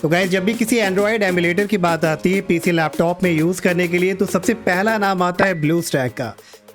तो गाइस जब भी किसी एंड्रॉयड एमुलेटर की बात आती है पीसी लैपटॉप में यूज़ करने के लिए तो सबसे पहला नाम आता है ब्लूस्टैक का।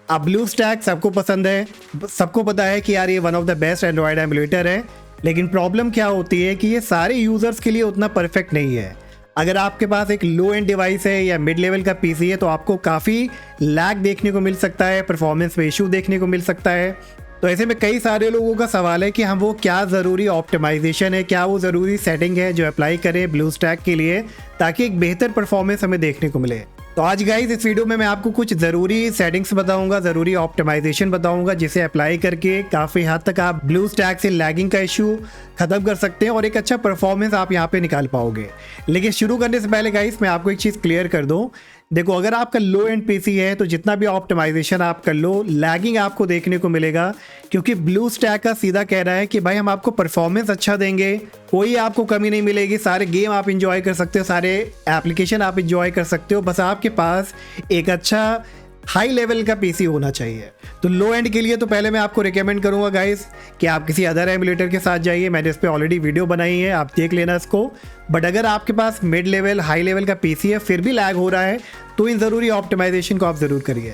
अब ब्लूस्टैक सबको पसंद है, सबको पता है कि यार ये one of the best Android emulator है, लेकिन प्रॉब्लम क्या होती है कि ये सारे यूज़र्स के लिए उतना परफेक्ट नहीं है। अगर आपके पास एक लो एंड डिवाइस है या मिड लेवल का पीसी है तो आपको काफ़ी लैग देखने को मिल सकता है, परफॉर्मेंस में इशू देखने को मिल सकता है। तो ऐसे में कई सारे लोगों का सवाल है कि हम वो क्या ज़रूरी ऑप्टिमाइजेशन है, क्या वो ज़रूरी सेटिंग है जो अप्लाई करें ब्लूस्टैक के लिए ताकि एक बेहतर परफॉर्मेंस हमें देखने को मिले। तो आज गाइस इस वीडियो में मैं आपको कुछ ज़रूरी सेटिंग्स बताऊंगा, ज़रूरी ऑप्टिमाइजेशन बताऊंगा जिसे अप्लाई करके काफ़ी हद तक आप ब्लूस्टैक से लैगिंग का इशू ख़त्म कर सकते हैं और एक अच्छा परफॉर्मेंस आप यहाँ पे निकाल पाओगे। लेकिन शुरू करने से पहले गाइस मैं आपको एक चीज़ क्लियर कर दूँ। देखो, अगर आपका लो एंड पीसी है तो जितना भी ऑप्टिमाइजेशन आप कर लो लैगिंग आपको देखने को मिलेगा, क्योंकि ब्लूस्टैक का सीधा कह रहा है कि भाई हम आपको परफॉर्मेंस अच्छा देंगे, कोई आपको कमी नहीं मिलेगी, सारे गेम आप इंजॉय कर सकते हो, सारे एप्लीकेशन आप इंजॉय कर सकते हो, बस आपके पास एक अच्छा हाई लेवल का पीसी होना चाहिए। तो लो एंड के लिए तो पहले मैं आपको रिकमेंड करूंगा गाइस कि आप किसी अदर एमुलेटर के साथ जाइए। मैंने इस पर ऑलरेडी वीडियो बनाई है, आप देख लेना इसको। बट अगर आपके पास मिड लेवल हाई लेवल का पीसी है फिर भी लैग हो रहा है तो इन ज़रूरी ऑप्टिमाइजेशन को आप ज़रूर करिए।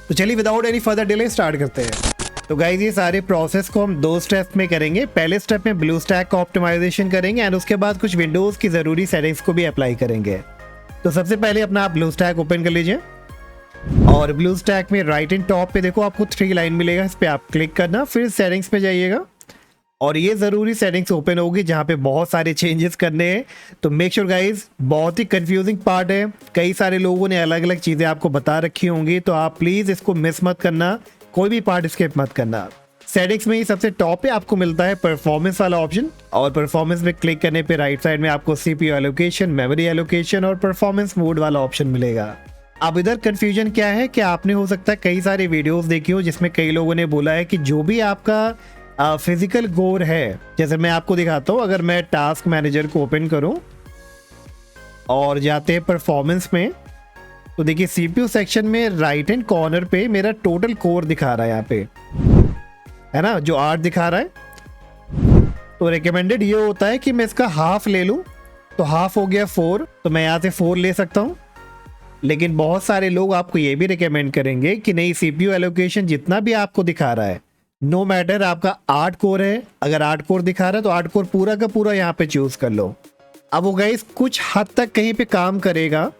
तो चलिए without any further delay start करते हैं। तो गाइज ये सारे प्रोसेस को हम दो स्टेप में करेंगे। पहले स्टेप में ब्लूस्टैक का ऑप्टिमाइजेशन करेंगे एंड उसके बाद कुछ विंडोज़ की ज़रूरी सेटिंग्स को भी अप्लाई करेंगे। तो सबसे पहले अपना आप ब्लूस्टैक ओपन कर लीजिए और ब्लूस्टैक में राइट एंड टॉप पे देखो आपको 3 लाइन मिलेगा, इस पर आप क्लिक करना, फिर सेटिंग्स पे जाइएगा और ये ज़रूरी सेटिंग्स ओपन होगी जहाँ पे बहुत सारे चेंजेस करने हैं। तो मेक श्योर गाइज, बहुत ही कंफ्यूजिंग पार्ट है, कई सारे लोगों ने अलग अलग चीज़ें आपको बता रखी होंगी, तो आप प्लीज़ इसको मिस मत करना, कोई भी पार्ट स्किप मत करना। सेटिंग्स में ही सबसे टॉप पे आपको मिलता है परफॉर्मेंस वाला ऑप्शन और परफॉर्मेंस में क्लिक करने पे राइट साइड में आपको CPU एलोकेशन, मेमोरी एलोकेशन और परफॉर्मेंस मोड वाला ऑप्शन मिलेगा। अब इधर कंफ्यूजन क्या है कि आपने हो सकता है कई सारी वीडियोस देखी हो जिसमें कई लोगों ने बोला है कि जो भी आपका फिजिकल कोर है, जैसे मैं आपको दिखाता हूँ, अगर मैं टास्क मैनेजर को ओपन करूँ और जाते हैं परफॉर्मेंस में तो देखिए CPU सेक्शन में राइट हैंड कॉर्नर पे मेरा टोटल कोर दिखा रहा है, यहाँ पे है ना जो 8 दिखा रहा है। तो रिकमेंडेड ये होता है कि मैं इसका हाफ ले लूँ, तो हाफ हो गया 4, तो मैं यहाँ से 4 ले सकता हूँ। लेकिन बहुत सारे लोग आपको ये भी रिकमेंड करेंगे कि नहीं, CPU एलोकेशन जितना भी आपको दिखा रहा है, नो मैटर आपका 8 कोर है, अगर 8 कोर दिखा रहा है तो 8 कोर पूरा का पूरा यहाँ पे चूज कर लो। अब वो गाइस कुछ हद तक कहीं पे काम करेगा।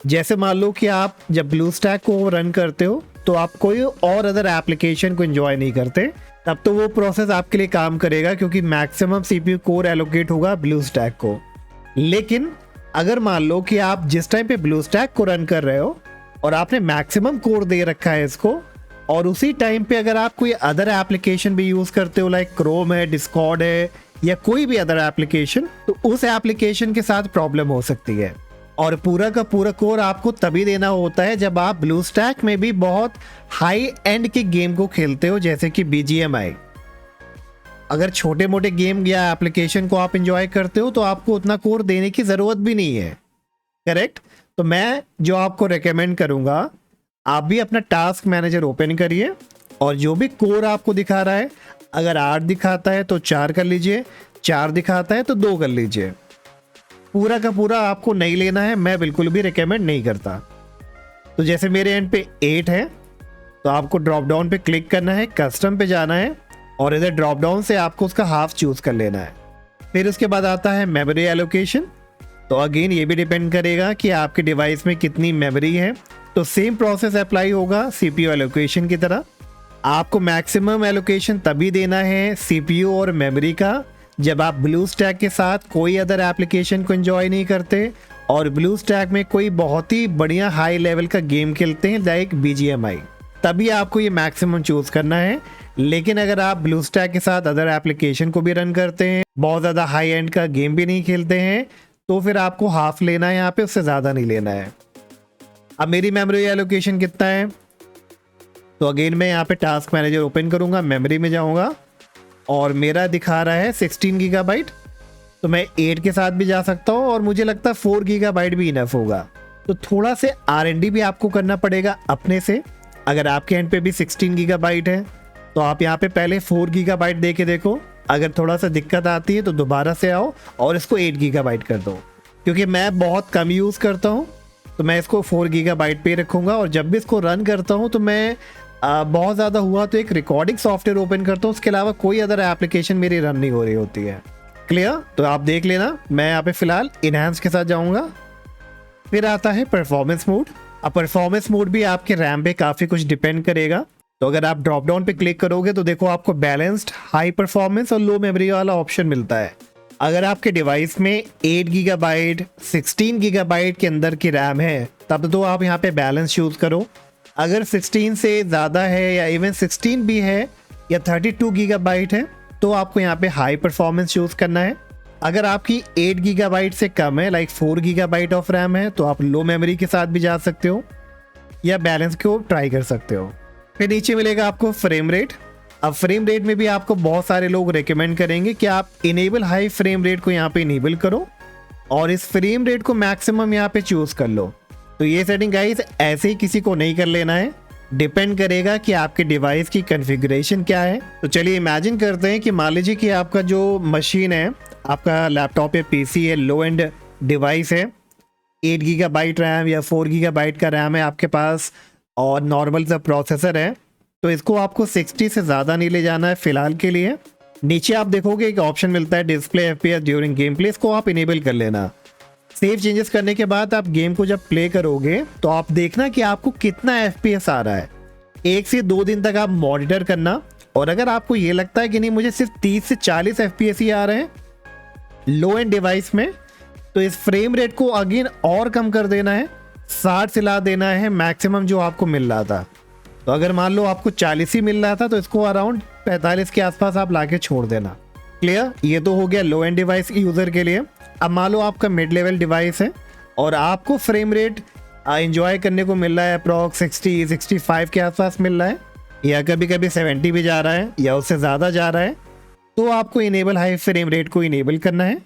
जैसे मान लो कि आप जब ब्लूस्टैक को रन करते हो तो आप कोई और अदर एप्लीकेशन को एंजॉय नहीं करते, तब तो वो प्रोसेस आपके लिए काम करेगा क्योंकि मैक्सिमम CPU कोर एलोकेट होगा ब्लूस्टैक को। लेकिन अगर मान लो कि आप जिस टाइम पे ब्लूस्टैक को रन कर रहे हो और आपने मैक्सिमम कोर दे रखा है इसको, और उसी टाइम पे अगर आप कोई अदर एप्लीकेशन भी यूज करते हो लाइक क्रोम है, डिस्कॉर्ड है या कोई भी अदर एप्लीकेशन, तो उस एप्लीकेशन के साथ प्रॉब्लम हो सकती है। और पूरा का पूरा कोर आपको तभी देना होता है जब आप ब्लूस्टैक में भी बहुत हाई एंड के गेम को खेलते हो, जैसे कि BGMI। अगर छोटे मोटे गेम या एप्लीकेशन को आप एंजॉय करते हो तो आपको उतना कोर देने की ज़रूरत भी नहीं है, करेक्ट। तो मैं जो आपको रेकमेंड करूँगा, आप भी अपना टास्क मैनेजर ओपन करिए और जो भी कोर आपको दिखा रहा है, अगर 8 दिखाता है तो 4 कर लीजिए, 4 दिखाता है तो 2 कर लीजिए। पूरा का पूरा आपको नहीं लेना है, मैं बिल्कुल भी रिकमेंड नहीं करता। तो जैसे मेरे एंड पे 8 है तो आपको ड्रॉप डाउन पे क्लिक करना है, कस्टम पे जाना है और इधर ड्रॉप डाउन से आपको उसका हाफ चूज कर लेना है। फिर उसके बाद आता है मेमोरी एलोकेशन। तो अगेन ये भी डिपेंड करेगा कि आपके डिवाइस में कितनी मेमोरी है, तो सेम प्रोसेस अप्लाई होगा CPU एलोकेशन की तरह। आपको मैक्सिमम एलोकेशन तभी देना है CPU और मेमोरी का जब आप ब्लूस्टैक के साथ कोई अदर एप्लीकेशन को एंजॉय नहीं करते और ब्लूस्टैक में कोई बहुत ही बढ़िया हाई लेवल का गेम खेलते हैं लाइक BGMI, तभी आपको ये मैक्सिमम चूज करना है। लेकिन अगर आप ब्लूस्टैक के साथ अदर एप्लीकेशन को भी रन करते हैं, बहुत ज़्यादा हाई एंड का गेम भी नहीं खेलते हैं, तो फिर आपको हाफ लेना है यहाँ पे, उससे ज़्यादा नहीं लेना है। अब मेरी मेमोरी एलोकेशन कितना है, तो अगेन मैं यहाँ पे टास्क मैनेजर ओपन करूँगा, मेमोरी में जाऊँगा और मेरा दिखा रहा है 16 GB। तो मैं 8 के साथ भी जा सकता हूँ और मुझे लगता है 4 GB भी इनफ होगा। तो थोड़ा से R&D भी आपको करना पड़ेगा अपने से। अगर आपके एंड पे भी 16 GB है तो आप यहाँ पे पहले 4 GB दे के देखो, अगर थोड़ा सा दिक्कत आती है तो दोबारा से आओ और इसको 8 गीगाबाइट कर दो, क्योंकि मैं बहुत कम यूज़ करता हूँ तो मैं इसको 4 गीगाबाइट पे रखूँगा। और जब भी इसको रन करता हूँ तो मैं बहुत ज़्यादा हुआ तो एक रिकॉर्डिंग सॉफ्टवेयर ओपन करता हूँ, उसके अलावा कोई अदर एप्लीकेशन मेरी रन नहीं हो रही होती है। क्लियर? तो आप देख लेना। मैं यहाँ पे फिलहाल इनहैंस के साथ जाऊँगा। फिर आता है परफॉर्मेंस मोड। अब परफॉर्मेंस मोड भी आपके रैम पे काफ़ी कुछ डिपेंड करेगा। तो अगर आप ड्रॉप डाउन पे क्लिक करोगे तो देखो आपको बैलेंस्ड, हाई परफॉर्मेंस और लो मेमोरी वाला ऑप्शन मिलता है। अगर आपके डिवाइस में 8 गीगाबाइट 16 गीगाबाइट के अंदर की रैम है तब तो आप यहाँ पे बैलेंस यूज़ करो। अगर 16 से ज़्यादा है या इवन 16 भी है या 32 गीगाबाइट है तो आपको यहाँ पे हाई परफॉर्मेंस यूज़ करना है। अगर आपकी 8 गीगाबाइट से कम है, लाइक 4 गीगाबाइट ऑफ रैम है, तो आप लो मेमोरी के साथ भी जा सकते हो या बैलेंस को ट्राई कर सकते हो। फिर नीचे मिलेगा आपको फ्रेम रेट। अब फ्रेम रेट में भी आपको बहुत सारे लोग रेकमेंड करेंगे कि आप इनेबल हाई फ्रेम रेट को यहाँ पे इनेबल करो और इस फ्रेम रेट को मैक्सिमम यहाँ पे चूज़ कर लो। तो ये सेटिंग गाइस ऐसे ही किसी को नहीं कर लेना है, डिपेंड करेगा कि आपके डिवाइस की कॉन्फ़िगरेशन क्या है। तो चलिए इमेजिन करते हैं कि मान लीजिए कि आपका जो मशीन है, आपका लैपटॉप या पीसी है, लो एंड डिवाइस है, 8 गीगाबाइट रैम या 4 गीगाबाइट का रैम है आपके पास और नॉर्मल सा प्रोसेसर है, तो इसको आपको 60 से ज़्यादा नहीं ले जाना है फ़िलहाल के लिए। नीचे आप देखोगे एक ऑप्शन मिलता है display FPS during game play, इसको आप इनेबल कर लेना। सेव चेंजेस करने के बाद आप गेम को जब प्ले करोगे तो आप देखना कि आपको कितना FPS आ रहा है। 1 से 2 दिन तक आप मॉनिटर करना और अगर आपको ये लगता है कि नहीं मुझे सिर्फ 30 से 40 FPS ही आ रहे हैं लो एंड डिवाइस में, तो इस फ्रेम रेट को अगेन और कम कर देना है, 60 से ला देना है मैक्सिमम जो आपको मिल रहा था। तो अगर मान लो आपको 40 ही मिल रहा था तो इसको अराउंड 45 के आसपास आप लाके छोड़ देना। क्लियर? ये तो हो गया लो एंड डिवाइस यूज़र के लिए। अब मान लो आपका मिड लेवल डिवाइस है और आपको फ्रेम रेट एंजॉय करने को मिल रहा है अप्रॉक्स 60-65 के आसपास मिल रहा है या कभी कभी 70 भी जा रहा है या उससे ज़्यादा जा रहा है, तो आपको इनेबल हाई फ्रेम रेट को इनेबल करना है।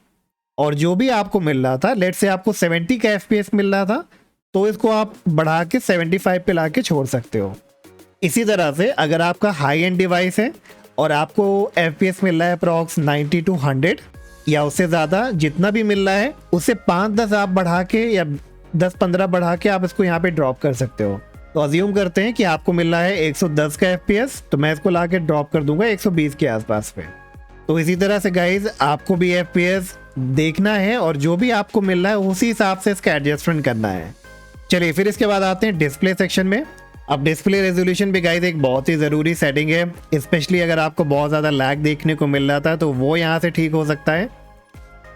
और जो भी आपको मिल रहा था, लेट से आपको 70 का FPS मिल रहा था तो इसको आप बढ़ा के 75 पे ला के छोड़ सकते हो। इसी तरह से अगर आपका हाई एंड डिवाइस है और आपको FPS मिल रहा है अप्रॉक्स 90 to 100 या उससे ज़्यादा, जितना भी मिल रहा है उससे 5-10 आप बढ़ा के या 10-15 बढ़ा के आप इसको यहाँ पे ड्रॉप कर सकते हो। तो अज्यूम करते हैं कि आपको मिल रहा है 110 का FPS, तो मैं इसको ला के ड्रॉप कर दूंगा 120 के आसपास पे। तो इसी तरह से गाइज आपको भी FPS देखना है और जो भी आपको मिल रहा है उसी हिसाब से इसका एडजस्टमेंट करना है। चलिए फिर इसके बाद आते हैं डिस्प्ले सेक्शन में। अब डिस्प्ले रेजोल्यूशन भी गाइज एक बहुत ही ज़रूरी सेटिंग है, स्पेशली अगर आपको बहुत ज़्यादा लैग देखने को मिल रहा था तो वो यहाँ से ठीक हो सकता है।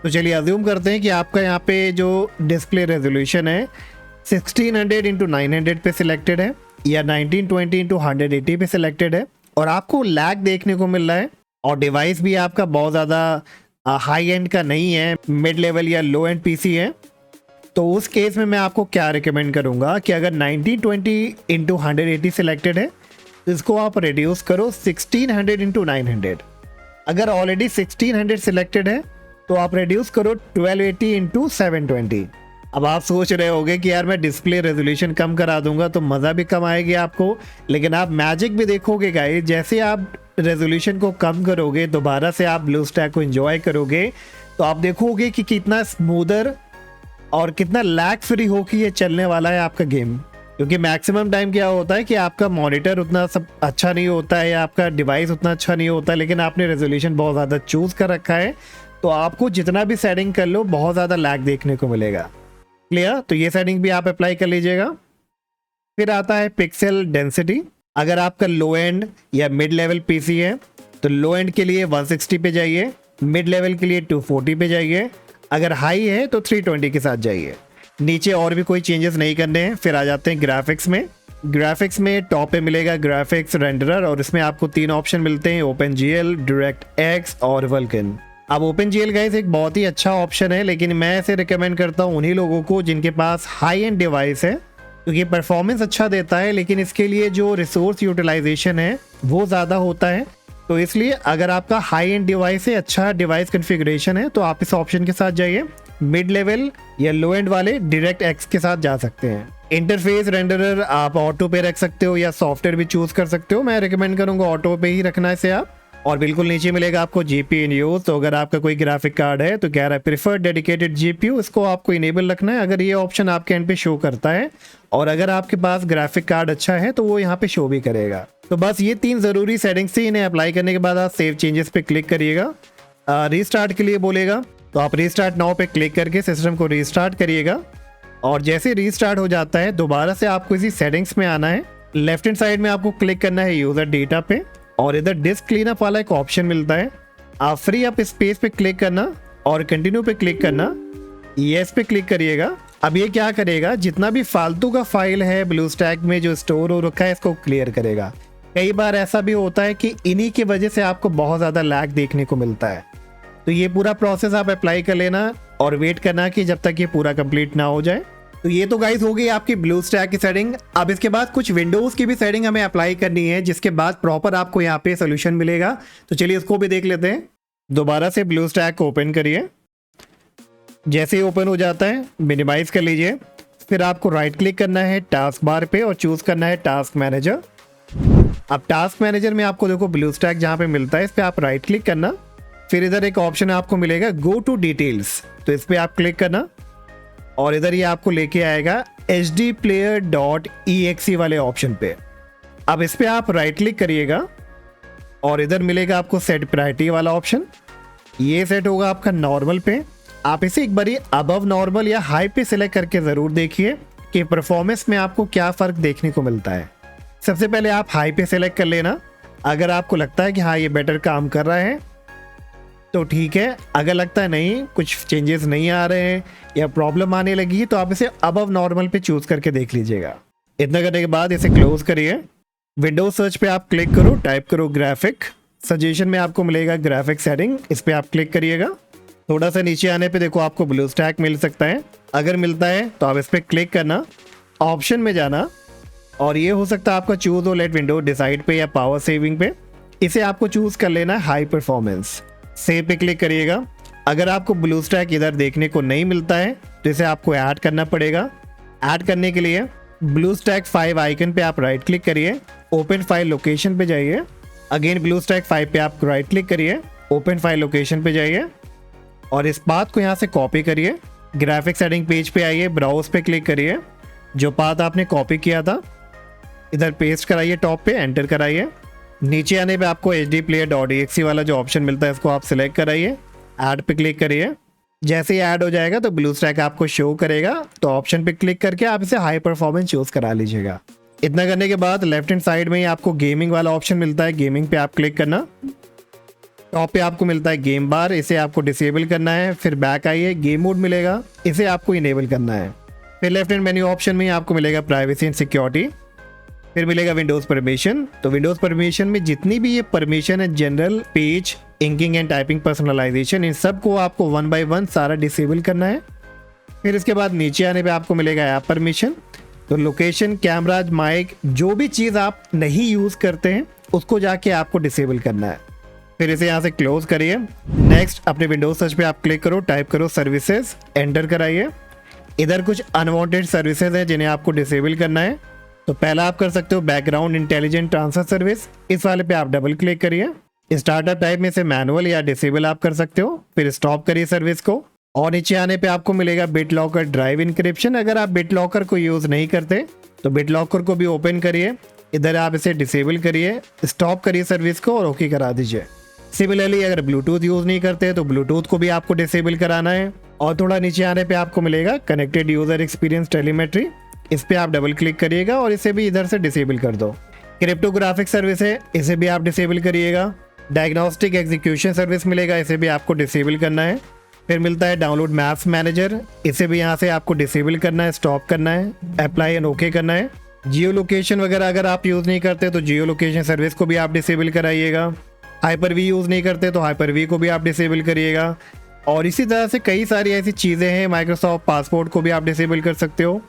तो चलिए अज्यूम करते हैं कि आपका यहाँ पे जो डिस्प्ले रेजोल्यूशन है 1600x900 पे सिलेक्टेड है या 1920x180 पे सिलेक्टेड है और आपको लैग देखने को मिल रहा है और डिवाइस भी आपका बहुत ज़्यादा हाई एंड का नहीं है, मिड लेवल या लो एंड पीसी है, तो उस केस में मैं आपको क्या रिकमेंड करूँगा कि अगर 1920x180 सिलेक्टेड है तो इसको आप रिड्यूस करो 1600x900। अगर ऑलरेडी 1600 सिलेक्टेड है तो आप रिड्यूस करो 1280x720। अब आप सोच रहे होगे कि यार मैं डिस्प्ले रेजोल्यूशन कम करा दूंगा तो मज़ा भी कम आएगी आपको, लेकिन आप मैजिक भी देखोगे गाइस, जैसे आप रेजोल्यूशन को कम करोगे दोबारा से आप ब्लूस्टैक को एंजॉय करोगे तो आप देखोगे कि कितना स्मूदर और कितना लैग फ्री होकर ये चलने वाला है आपका गेम। क्योंकि मैक्सिमम टाइम क्या होता है कि आपका मॉनिटर उतना सब अच्छा नहीं होता है या आपका डिवाइस उतना अच्छा नहीं होता, लेकिन आपने रेजोल्यूशन बहुत ज़्यादा चूज़ कर रखा है तो आपको जितना भी सेटिंग कर लो बहुत ज़्यादा लैग देखने को मिलेगा। क्लियर? तो ये सेटिंग भी आप अप्लाई कर लीजिएगा। फिर आता है पिक्सल डेंसिटी। अगर आपका लो एंड या मिड लेवल पीसी है तो लो एंड के लिए 160 पे जाइए, मिड लेवल के लिए 240 पे जाइए, अगर हाई है तो 320 के साथ जाइए। नीचे और भी कोई चेंजेस नहीं करने हैं। फिर आ जाते हैं ग्राफिक्स में। ग्राफिक्स में टॉप पे मिलेगा ग्राफिक्स रेंडरर और इसमें आपको 3 ऑप्शन मिलते हैं, OpenGL, DirectX और Vulkan। अब OpenGL गाइस एक बहुत ही अच्छा ऑप्शन है, लेकिन मैं इसे रिकमेंड करता हूँ उन्हीं लोगों को जिनके पास हाई एंड डिवाइस है, क्योंकि परफॉर्मेंस अच्छा देता है लेकिन इसके लिए जो रिसोर्स यूटिलाइजेशन है वो ज़्यादा होता है। तो इसलिए अगर आपका हाई एंड डिवाइस है, अच्छा डिवाइस कॉन्फ़िगरेशन है, तो आप इस ऑप्शन के साथ जाइए। मिड लेवल या लो एंड वाले DirectX के साथ जा सकते हैं। इंटरफेस रेंडरर आप ऑटो पे रख सकते हो या सॉफ्टवेयर भी चूज़ कर सकते हो। मैं रिकमेंड करूँगा ऑटो पे ही रखना इसे आप। और बिल्कुल नीचे मिलेगा आपको जीपीयू इन यूज। तो अगर आपका कोई ग्राफिक कार्ड है तो कह रहा है प्रिफर्ड डेडिकेटेड जीपीयू, इसको आपको इनेबल रखना है अगर ये ऑप्शन आपके एंड पे शो करता है। और अगर आपके पास ग्राफिक कार्ड अच्छा है तो वो यहाँ पे शो भी करेगा। तो बस ये 3 ज़रूरी सेटिंग्स थी, इन्हें अप्लाई करने के बाद आप सेव चेंजेस पे क्लिक करिएगा। रीस्टार्ट के लिए बोलेगा तो आप रीस्टार्ट नाउ पे क्लिक करके सिस्टम को रीस्टार्ट करिएगा। और जैसे रीस्टार्ट हो जाता है दोबारा से आपको इसी सेटिंग्स में आना है। लेफ्ट हैंड साइड में आपको क्लिक करना है यूजर डेटा पे, और इधर डिस्क क्लीनअप वाला एक ऑप्शन मिलता है। आप फ्री अप स्पेस पे क्लिक करना और कंटिन्यू पे क्लिक करना, यस पे क्लिक करिएगा। अब ये क्या करेगा, जितना भी फालतू का फाइल है ब्लूस्टैक में जो स्टोर हो रखा है इसको क्लियर करेगा। कई बार ऐसा भी होता है कि इन्हीं की वजह से आपको बहुत ज़्यादा लैग देखने को मिलता है। तो ये पूरा प्रोसेस आप अप्लाई कर लेना और वेट करना कि जब तक ये पूरा कंप्लीट ना हो जाए। तो ये तो गाइस हो गई आपकी ब्लूस्टैक की सेटिंग। अब इसके बाद कुछ विंडोज़ की भी सेटिंग हमें अप्लाई करनी है, जिसके बाद प्रॉपर आपको यहाँ पे सोल्यूशन मिलेगा। तो चलिए इसको भी देख लेते हैं। दोबारा से ब्लूस्टैक को ओपन करिए। जैसे ही ओपन हो जाता है मिनिमाइज कर लीजिए। फिर आपको राइट क्लिक करना है टास्क बार पे और चूज़ करना है टास्क मैनेजर। अब टास्क मैनेजर में आपको देखो ब्लूस्टैक जहाँ पे मिलता है इस पर आप राइट क्लिक करना। फिर इधर एक ऑप्शन आपको मिलेगा गो टू डिटेल्स, तो इस पर आप क्लिक करना और इधर ये आपको लेके आएगा hdplayer.exe वाले ऑप्शन पे। अब इस पे आप राइट क्लिक करिएगा और इधर मिलेगा आपको सेट प्रायोरिटी वाला ऑप्शन। ये सेट होगा आपका नॉर्मल पे। आप इसे एक बारी अबव नॉर्मल या हाई पे सिलेक्ट करके ज़रूर देखिए कि परफॉर्मेंस में आपको क्या फ़र्क देखने को मिलता है। सबसे पहले आप हाई पे सिलेक्ट कर लेना। अगर आपको लगता है कि हाँ ये बेटर काम कर रहा है तो ठीक है, अगर लगता है नहीं कुछ चेंजेस नहीं आ रहे हैं या प्रॉब्लम आने लगी है तो आप इसे अबव नॉर्मल पे चूज़ करके देख लीजिएगा। इतना करने के बाद इसे क्लोज करिए। विंडोज सर्च पे आप क्लिक करो, टाइप करो ग्राफिक। सजेशन में आपको मिलेगा ग्राफिक सेटिंग, इस पर आप क्लिक करिएगा। थोड़ा सा नीचे आने पे देखो आपको ब्लूस्टैक मिल सकता है। अगर मिलता है तो आप इस पर क्लिक करना, ऑप्शन में जाना और ये हो सकता है आपका चूज हो लेट विंडो डिसाइड पे या पावर सेविंग पे। इसे आपको चूज कर लेना है हाई परफॉर्मेंस। सेव पे क्लिक करिएगा। अगर आपको ब्लूस्टैक इधर देखने को नहीं मिलता है तो इसे आपको ऐड करना पड़ेगा। ऐड करने के लिए ब्लूस्टैक 5 आइकन पे आप राइट क्लिक करिए, ओपन फाइल लोकेशन पे जाइए। अगेन ब्लूस्टैक 5 पे आप राइट क्लिक करिए, ओपन फाइल लोकेशन पे जाइए और इस पाथ को यहाँ से कॉपी करिए। ग्राफिक सेटिंग पेज पे आइए, ब्राउज पे क्लिक करिए। जो पाथ आपने कॉपी किया था इधर पेस्ट कराइए, टॉप पे एंटर कराइए। नीचे आने पे आपको hdplayer.exe वाला जो ऑप्शन मिलता है इसको आप सिलेक्ट कराइए, ऐड पे क्लिक करिए। जैसे ही ऐड हो जाएगा तो ब्लूस्टैक आपको शो करेगा, तो ऑप्शन पे क्लिक करके आप इसे हाई परफॉर्मेंस चूज करा लीजिएगा। इतना करने के बाद लेफ्ट हैंड साइड में ही आपको गेमिंग वाला ऑप्शन मिलता है, गेमिंग पे आप क्लिक करना। टॉप पे आपको मिलता है गेम बार, इसे आपको डिसेबल करना है। फिर बैक आइए, गेम मोड मिलेगा, इसे आपको इनेबल करना है। फिर लेफ्ट हैंड मेन्यू ऑप्शन में आपको मिलेगा प्राइवेसी एंड सिक्योरिटी। फिर मिलेगा विंडोज़ परमिशन। तो विंडोज़ परमिशन में जितनी भी ये परमिशन है, general, page, inking and typing, personalisation, इन सब को आपको 1 by 1 सारा डिसेबल करना है। फिर इसके बाद नीचे आने पे आपको मिलेगा ऐप परमिशन। तो लोकेशन, कैमराज, माइक, जो भी चीज़ आप नहीं यूज़ करते हैं उसको जाके आपको डिसेबल करना है। फिर इसे यहाँ से क्लोज करिए। नेक्स्ट अपने विंडोज सर्च पे आप क्लिक करो, टाइप करो सर्विसेज, एंटर कराइए। इधर कुछ अनवांटेड सर्विसेज हैं जिन्हें आपको डिसेबल करना है। तो पहला आप कर सकते हो बैकग्राउंड इंटेलिजेंट ट्रांसफर सर्विस, इस वाले पे आप डबल क्लिक करिए। स्टार्टअप टाइप में से मैनुअल या डिसेबल आप कर सकते हो। फिर स्टॉप करिए सर्विस को और नीचे आने पे आपको मिलेगा BitLocker ड्राइव इंक्रिप्शन। अगर आप BitLocker को यूज़ नहीं करते तो BitLocker को भी ओपन करिए, इधर आप इसे डिसेबल करिए, स्टॉप करिए सर्विस को और ओके करा दीजिए। सिमिलरली अगर ब्लूटूथ यूज़ नहीं करते तो ब्लूटूथ को भी आपको डिसेबल कराना है। और थोड़ा नीचे आने पे आपको मिलेगा कनेक्टेड यूज़र एक्सपीरियंस टेलीमेट्री, इस पे आप डबल क्लिक करिएगा और इसे भी इधर से डिसेबल कर दो। क्रिप्टोग्राफिक सर्विस है, इसे भी आप डिसेबल करिएगा। डायग्नोस्टिक एग्जीक्यूशन सर्विस मिलेगा, इसे भी आपको डिसेबल करना है। फिर मिलता है डाउनलोड मैप्स मैनेजर, इसे भी यहाँ से आपको डिसेबल करना है, स्टॉप करना है, अप्लाई एंड ओके करना है। जियो लोकेशन वगैरह अगर आप यूज़ नहीं करते तो जियो लोकेशन सर्विस को भी आप डिसेबल कराइएगा। हाइपर-वी यूज़ नहीं करते तो हाइपर-वी को भी आप डिसेबल करिएगा। और इसी तरह से कई सारी ऐसी चीज़ें हैं। माइक्रोसॉफ्ट पासपोर्ट को भी आप डिसेबल कर सकते हो।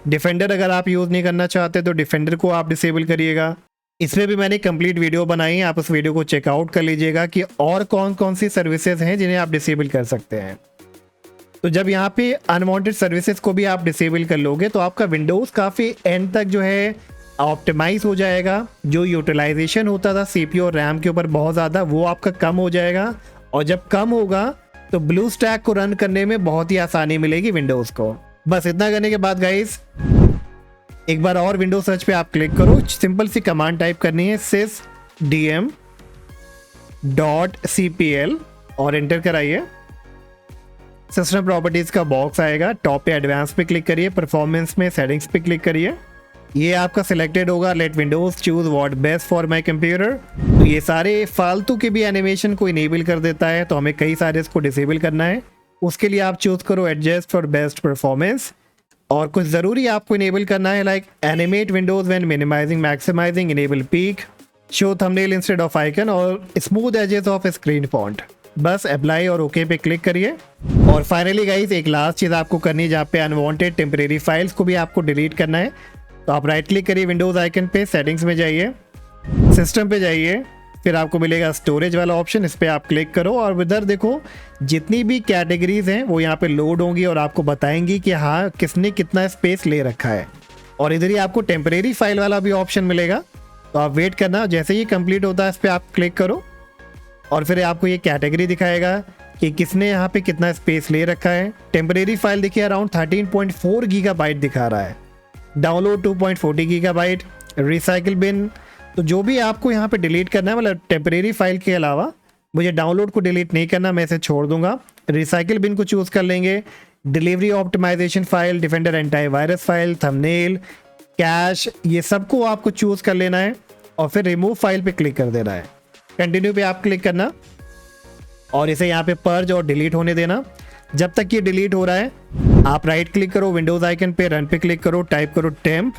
डिफेंडर अगर आप यूज़ नहीं करना चाहते तो डिफेंडर को आप डिसेबल करिएगा। इसमें भी मैंने कंप्लीट वीडियो बनाई है, आप उस वीडियो को चेकआउट कर लीजिएगा कि और कौन कौन सी सर्विसेज हैं जिन्हें आप डिसेबल कर सकते हैं। तो जब यहाँ पे अनवांटेड सर्विसेज को भी आप डिसेबल कर लोगे तो आपका विंडोज़ काफ़ी एंड तक जो है ऑप्टिमाइज हो जाएगा। जो यूटिलाइजेशन होता था सीपीयू और रैम के ऊपर बहुत ज़्यादा, वो आपका कम हो जाएगा। और जब कम होगा तो ब्लूस्टैक को रन करने में बहुत ही आसानी मिलेगी विंडोज़ को। बस इतना करने के बाद गाइस एक बार और विंडो सर्च पे आप क्लिक करो। सिंपल सी कमांड टाइप करनी है sysdm.cpl और एंटर कराइए। सिस्टम प्रॉपर्टीज का बॉक्स आएगा, टॉप पे एडवांस पे क्लिक करिए, परफॉर्मेंस में सेटिंग्स पे क्लिक करिए। ये आपका सिलेक्टेड होगा, let Windows choose what best for my computer. तो ये सारे फालतू के भी एनिमेशन को इनेबल कर देता है, तो हमें कई सारे इसको डिसेबल करना है। उसके लिए आप चूज करो एडजस्ट फॉर बेस्ट परफॉर्मेंस। और कुछ ज़रूरी आपको इनेबल करना है, like animate windows when minimising maximising, enable peek, show thumbnail instead of icon और smooth edges of screen font. बस अप्लाई और ओके पे क्लिक करिए। और फाइनली गाइस एक लास्ट चीज़ आपको करनी है, जहाँ पे अनवांटेड टेम्परेरी फाइल्स को भी आपको डिलीट करना है। तो आप राइट क्लिक करिए विंडोज़ आइकन पे, सेटिंग्स में जाइए, सिस्टम पे जाइए, फिर आपको मिलेगा स्टोरेज वाला ऑप्शन, इस पर आप क्लिक करो और इधर देखो जितनी भी कैटेगरीज हैं वो यहाँ पे लोड होंगी और आपको बताएंगी कि हाँ किसने कितना स्पेस ले रखा है। और इधर ही आपको टेम्परेरी फाइल वाला भी ऑप्शन मिलेगा, तो आप वेट करना, जैसे ही कंप्लीट होता है इस पर आप क्लिक करो और फिर आपको ये कैटेगरी दिखाएगा कि किसने यहाँ पे कितना स्पेस ले रखा है। टेम्परेरी फाइल देखिए अराउंड 13.4 गीगाबाइट दिखा रहा है, डाउनलोड 2.40 गीगाबाइट, रिसाइकिल बिन। तो जो भी आपको यहाँ पे डिलीट करना है, मतलब टेम्परेरी फाइल के अलावा मुझे डाउनलोड को डिलीट नहीं करना, मैं इसे छोड़ दूंगा। रिसाइकिल बिन को चूज़ कर लेंगे, delivery optimisation file, Defender antivirus file, thumbnail, cache, ये सबको आपको चूज़ कर लेना है और फिर रिमूव फाइल पे क्लिक कर देना है। कंटिन्यू पे आप क्लिक करना और इसे यहाँ पे पर्ज और डिलीट होने देना। जब तक ये डिलीट हो रहा है आप राइट क्लिक करो विंडोज आइकन पे, रन पे क्लिक करो, टाइप करो टेम्प,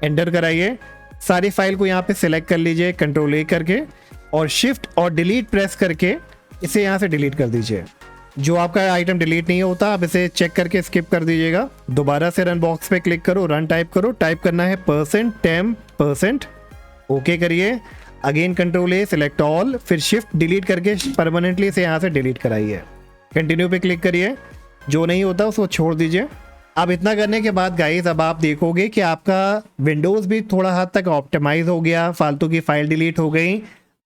एंटर कराइए। सारी फाइल को यहाँ पे सिलेक्ट कर लीजिए कंट्रोल ए करके और शिफ्ट और डिलीट प्रेस करके इसे यहाँ से डिलीट कर दीजिए। जो आपका आइटम डिलीट नहीं होता आप इसे चेक करके स्किप कर दीजिएगा। दोबारा से रन बॉक्स पे क्लिक करो, रन टाइप करो, टाइप करना है %temp%, ओके करिए। अगेन कंट्रोल ए, सिलेक्ट ऑल, फिर शिफ्ट डिलीट करके परमानेंटली इसे यहाँ से डिलीट कराइए। कंटिन्यू पे क्लिक करिए, जो नहीं होता उसको छोड़ दीजिए। अब इतना करने के बाद गाइस अब आप देखोगे कि आपका विंडोज़ भी थोड़ा हद तक ऑप्टिमाइज हो गया, फालतू की फाइल डिलीट हो गई।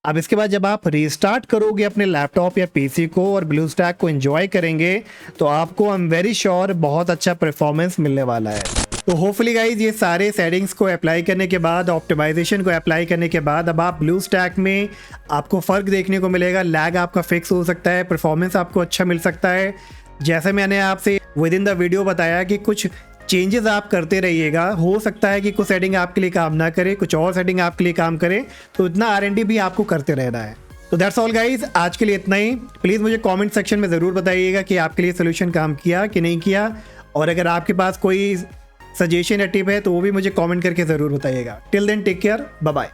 अब इसके बाद जब आप रीस्टार्ट करोगे अपने लैपटॉप या पीसी को और ब्लूस्टैक को एंजॉय करेंगे तो आपको आई एम वेरी श्योर बहुत अच्छा परफॉर्मेंस मिलने वाला है। तो होपफुली गाइज ये सारे सेटिंग्स को अप्लाई करने के बाद, ऑप्टिमाइजेशन को अप्लाई करने के बाद अब आप ब्लूस्टैक में आपको फ़र्क देखने को मिलेगा। लैग आपका फिक्स हो सकता है, परफॉर्मेंस आपको अच्छा मिल सकता है। जैसे मैंने आपसे विद इन द वीडियो बताया कि कुछ चेंजेस आप करते रहिएगा, हो सकता है कि कुछ सेटिंग आपके लिए काम ना करे, कुछ और सेटिंग आपके लिए काम करे, तो इतना R&D भी आपको करते रहना है। तो दैट्स ऑल गाइज, आज के लिए इतना ही। प्लीज़ मुझे कमेंट सेक्शन में ज़रूर बताइएगा कि आपके लिए सोल्यूशन काम किया कि नहीं किया, और अगर आपके पास कोई सजेशन या टिप है तो वो भी मुझे कमेंट करके ज़रूर बताइएगा। Till then take care, bye bye.